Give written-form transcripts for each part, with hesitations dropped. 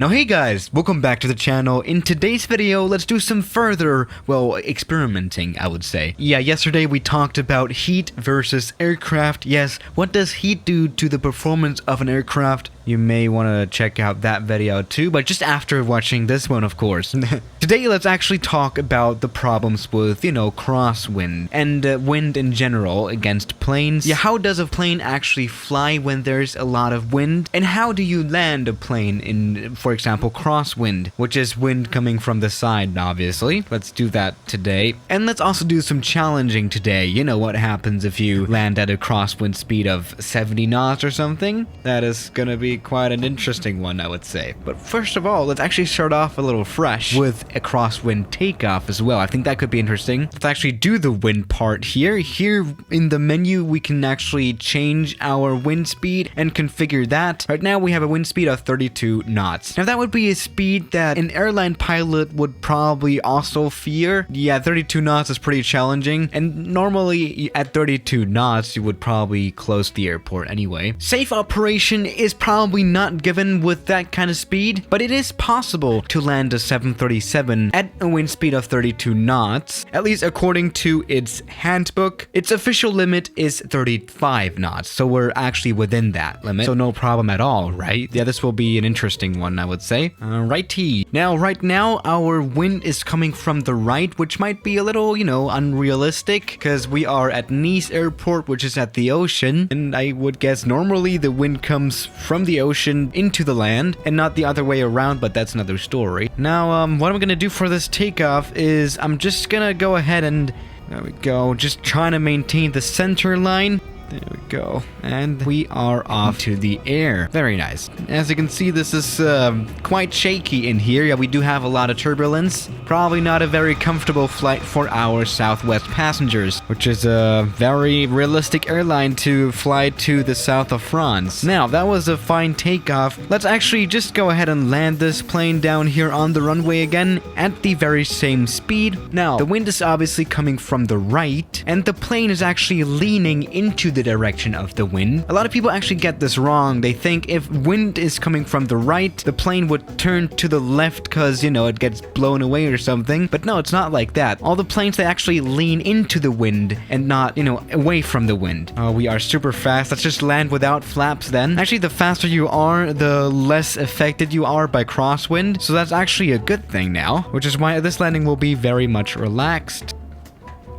Now hey guys, welcome back to the channel. In today's video, let's do some further, well, experimenting, I would say. Yeah, yesterday we talked about heat versus aircraft. Yes, what does heat do to the performance of an aircraft? You may want to check out that video too, but just after watching this one, of course. Today, let's actually talk about the problems with, crosswind and wind in general against planes. Yeah, how does a plane actually fly when there's a lot of wind? And how do you land a plane in, for example, crosswind, which is wind coming from the side, obviously. Let's do that today. And let's also do some challenging today. You know what happens if you land at a crosswind speed of 70 knots or something? That is gonna be quite an interesting one, I would say. But first of all, let's actually start off a little fresh with a crosswind takeoff as well. I think that could be interesting. Let's actually do the wind part here. Here in the menu, we can actually change our wind speed and configure that. Right now, we have a wind speed of 32 knots. Now, that would be a speed that an airline pilot would probably also fear. Yeah, 32 knots is pretty challenging. And normally, at 32 knots, you would probably close the airport anyway. Safe operation is probably not given with that kind of speed, but it is possible to land a 737 at a wind speed of 32 knots, at least according to its handbook. Its official limit is 35 knots, so we're actually within that limit, so no problem at all, right? Yeah, this will be an interesting one, I would say. Righty. Now, right now, our wind is coming from the right, which might be a little, unrealistic, because we are at Nice Airport, which is at the ocean, and I would guess normally the wind comes from the ocean into the land and not the other way around, but that's another story. Now, what I'm gonna do for this takeoff is I'm just gonna go ahead and there we go, just trying to maintain the center line. There we go. And we are off to the air. Very nice. As you can see, this is quite shaky in here. Yeah, we do have a lot of turbulence. Probably not a very comfortable flight for our Southwest passengers, which is a very realistic airline to fly to the south of France. Now, that was a fine takeoff. Let's actually just go ahead and land this plane down here on the runway again at the very same speed. Now, the wind is obviously coming from the right, and the plane is actually leaning into the direction of the wind. A lot of people actually get this wrong. They think if wind is coming from the right, the plane would turn to the left because, it gets blown away or something. But no, it's not like that. All the planes, they actually lean into the wind and not, away from the wind. We are super fast. Let's just land without flaps then. Actually, the faster you are, the less affected you are by crosswind. So that's actually a good thing now, which is why this landing will be very much relaxed.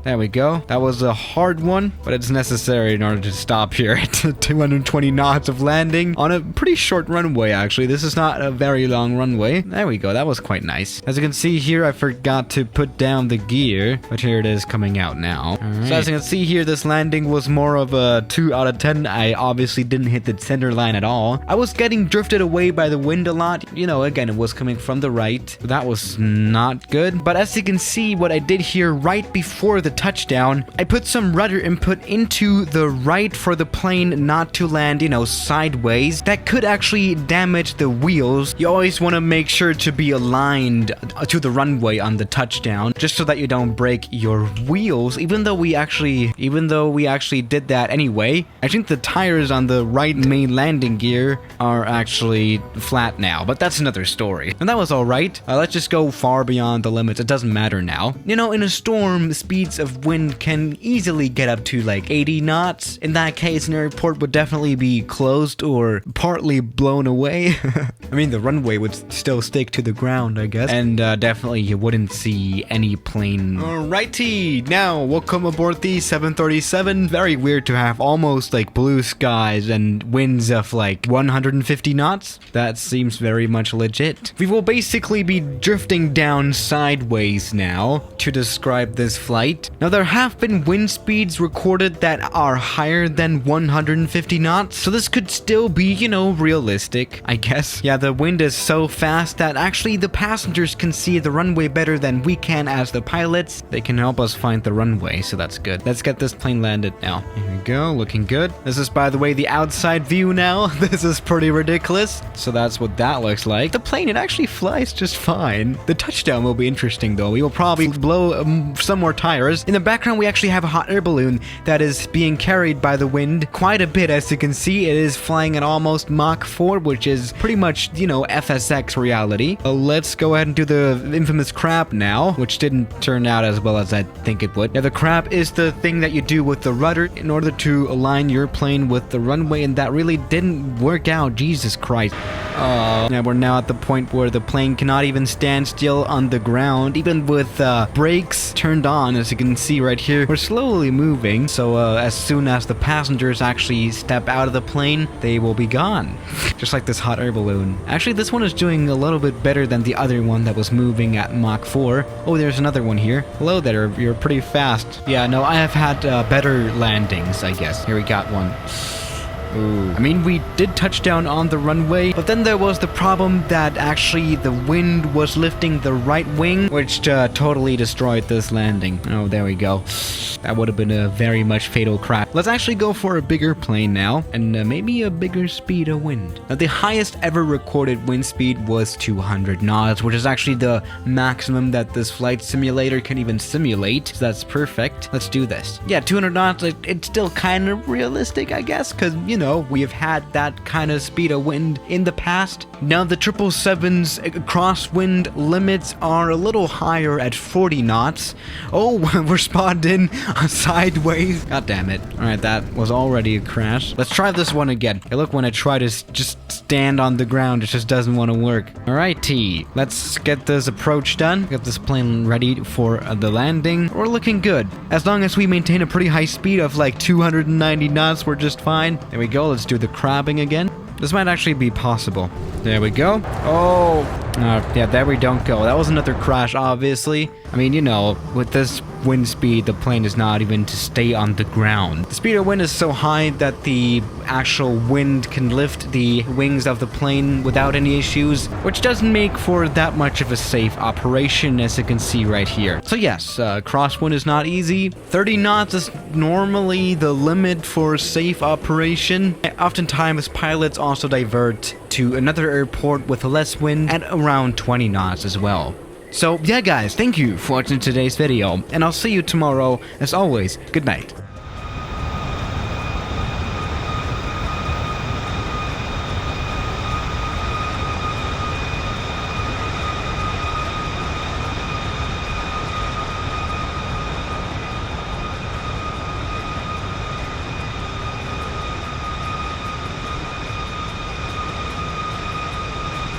There we go. That was a hard one, but it's necessary in order to stop here at 220 knots of landing on a pretty short runway, actually. This is not a very long runway. There we go. That was quite nice. As you can see here, I forgot to put down the gear, but here it is coming out now. Right. So as you can see here, this landing was more of a 2 out of 10. I obviously didn't hit the center line at all. I was getting drifted away by the wind a lot. Again, it was coming from the right. That was not good. But as you can see, what I did here right before the touchdown, I put some rudder input into the right for the plane not to land, sideways. That could actually damage the wheels. You always want to make sure to be aligned to the runway on the touchdown, just so that you don't break your wheels. Even though we actually did that anyway. I think the tires on the right main landing gear are actually flat now, but that's another story. And that was all right. Let's just go far beyond the limits. It doesn't matter now. In a storm, speeds of wind can easily get up to like 80 knots. In that case, an airport would definitely be closed or partly blown away. I mean, the runway would still stick to the ground, I guess. And definitely you wouldn't see any plane. Alrighty, now welcome aboard the 737. Very weird to have almost like blue skies and winds of like 150 knots. That seems very much legit. We will basically be drifting down sideways now to describe this flight. Now, there have been wind speeds recorded that are higher than 150 knots, so this could still be, realistic, I guess. Yeah, the wind is so fast that actually the passengers can see the runway better than we can as the pilots. They can help us find the runway, so that's good. Let's get this plane landed now. Here we go, looking good. This is, by the way, the outside view now. This is pretty ridiculous. So that's what that looks like. The plane, it actually flies just fine. The touchdown will be interesting, though. We will probably blow some more tires. passengers. In the background, we actually have a hot air balloon that is being carried by the wind quite a bit. As you can see, it is flying at almost Mach 4, which is pretty much, you know, FSX reality. Let's go ahead and do the infamous crab now, which didn't turn out as well as I think it would. Now, the crab is the thing that you do with the rudder in order to align your plane with the runway, and that really didn't work out. Jesus Christ. Now we're now at the point where the plane cannot even stand still on the ground, even with brakes turned on. As you can see right here, we're slowly moving, so as soon as the passengers actually step out of the plane, they will be gone. Just like this hot air balloon. Actually, this one is doing a little bit better than the other one that was moving at Mach 4. Oh, there's another one here. Hello there, you're pretty fast. Yeah, no, I have had better landings, I guess. Here we got one. Ooh. I mean, we did touch down on the runway, but then there was the problem that actually the wind was lifting the right wing, which totally destroyed this landing. Oh, there we go. That would have been a very much fatal crash. Let's actually go for a bigger plane now, and maybe a bigger speed of wind. Now, the highest ever recorded wind speed was 200 knots, which is actually the maximum that this flight simulator can even simulate. So that's perfect. Let's do this. Yeah, 200 knots, it's still kind of realistic, I guess, because, you know, we have had that kind of speed of wind in the past. Now, the 777's crosswind limits are a little higher at 40 knots. Oh, we're spawned in sideways. God damn it. Alright, that was already a crash. Let's try this one again. Hey, look, when I try to just stand on the ground, it just doesn't want to work. Alrighty, let's get this approach done. Get this plane ready for the landing. We're looking good. As long as we maintain a pretty high speed of like 290 knots, we're just fine. There we go. Let's do the crabbing again. This might actually be possible. There we go. Oh, yeah, there we don't go. That was another crash, obviously. I mean, you know, with this wind speed, the plane is not even to stay on the ground. The speed of wind is so high that the actual wind can lift the wings of the plane without any issues, which doesn't make for that much of a safe operation, as you can see right here. So yes, crosswind is not easy. 30 knots is normally the limit for safe operation. Oftentimes, pilots also divert to another airport with less wind at around 20 knots as well. So yeah guys, thank you for watching today's video, and I'll see you tomorrow. As always, good night.